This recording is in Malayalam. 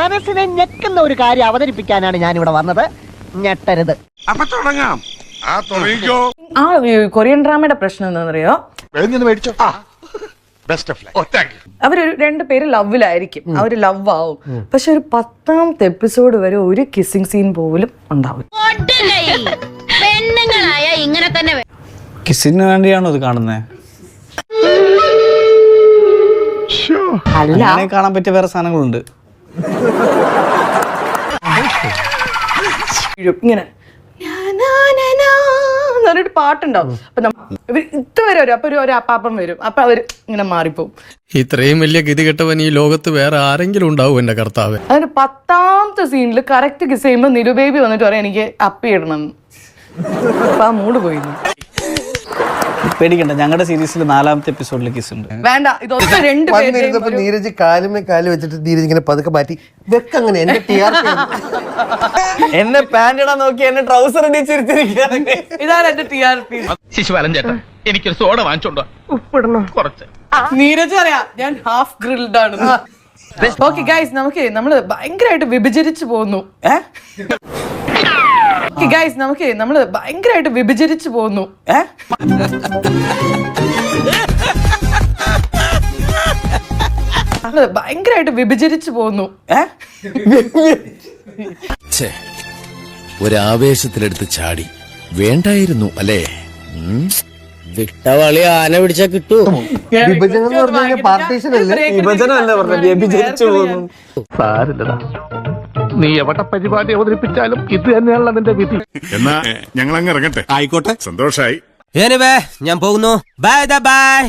മനസ്സിനെ ഞെക്കുന്ന ഒരു കാര്യം അവതരിപ്പിക്കാനാണ് ഞാൻ ഇവിടെ വന്നത്. ഞെട്ടരുത്. അപ്പൊ തുടങ്ങാം. ആ കൊറിയൻ ഡ്രാമയുടെ പ്രശ്നം എന്താണെന്നറിയോ? അവര് രണ്ടുപേര് ലവിലായിരിക്കും, അവര് ലവ് ആവും, പക്ഷെ ഒരു 10ാമത്തെ എപ്പിസോഡ് വരെ ഒരു കിസ്സിംഗ് സീൻ പോലും ഉണ്ടാവും. ഇങ്ങനെ തന്നെ കിസ്സിന് വേണ്ടിയാണോ ഇത് കാണുന്നത്? അല്ല, കാണാൻ പറ്റിയ വേറെ സാധനങ്ങളുണ്ട്. ഇങ്ങനെ എന്നൊരു പാട്ടുണ്ടാവും. അപ്പൊ ഇവർ ഇതുവരെ വരും, അപ്പൊ ഒരു അപ്പാപ്പൻ വരും, അപ്പൊ അവര് ഇങ്ങനെ മാറിപ്പോവും. ഇത്രയും വലിയ ഗതികെട്ടവൻ ഈ ലോകത്ത് വേറെ ആരെങ്കിലും ഉണ്ടാവും എന്റെ കർത്താവ്. അതിന്റെ 10ാമത്തെ സീനിൽ കറക്റ്റ് കിസ് ചെയ്യുമ്പോ നിരുബേബി വന്നിട്ട് പറയാം എനിക്ക് അപ്പി ഇടണം. അപ്പൊ ആ മൂഡ് പോയിരുന്നു. പേടിക്കണ്ട, ഞങ്ങളുടെ സീരീസിൽ 4ാമത്തെ എപ്പിസോഡിൽ കിസ് ഉണ്ട്. വേണ്ട, ഇതൊക്കെ രണ്ടുപേരും നീരജ് കാലുമേ കാല് വെച്ചിട്ട് നീരജ് ഇങ്ങനെ പതുക്കെ മാറ്റി വെക്കങ്ങനെ എന്റെ എന്നെ പാന്റ് ഇടാൻ നോക്കി എന്നെ ട്രൗസർ ഇടിച്ചിരിച്ചിരിക്കുകയാണ്. ഇതാണ് എന്റെ TRP. ശിശുപാലൻ ചേട്ടാ, എനിക്കൊരു സോഡ വാങ്ങിച്ചോണ്ടോ? ഉപ്പിടണം കുറച്ച്. നീരജ് അറിയാം ഞാൻ ഹാഫ് ഗ്രിൽഡ് ആണ്. ഓക്കെ ഗൈസ്, നമ്മള് ഭയങ്കരമായിട്ട് വിഭജിച്ചു പോകുന്നു. നമ്മള് ഭയങ്കരമായിട്ട് വിഭജിച്ചു പോകുന്നു. ഭയങ്കരമായിട്ട് വിഭജിച്ചു പോകുന്നു. ഒരാവേശത്തിലെടുത്ത് ചാടി വേണ്ടായിരുന്നു അല്ലേ? വിട്ടവളി ആന പിടിച്ചാ കിട്ടൂ. വിഭജനം എന്ന് പറഞ്ഞു കഴിഞ്ഞാൽ പാർട്ടീഷൻ അല്ലേ? വിഭജനമല്ല പറഞ്ഞത്, വ്യഭിചരിച്ചു പോകുന്നു. സാരില്ലടാ, നീ എവിടെ പരിപാടി അവതരിപ്പിച്ചാലും ഇത് തന്നെയാണല്ലോ നിന്റെ വിധി. എന്നാ ഞങ്ങൾ അങ്ങ് ഇറങ്ങട്ടെ. ആയിക്കോട്ടെ, സന്തോഷായി. ഞാൻ പോകുന്നു. Bye bye.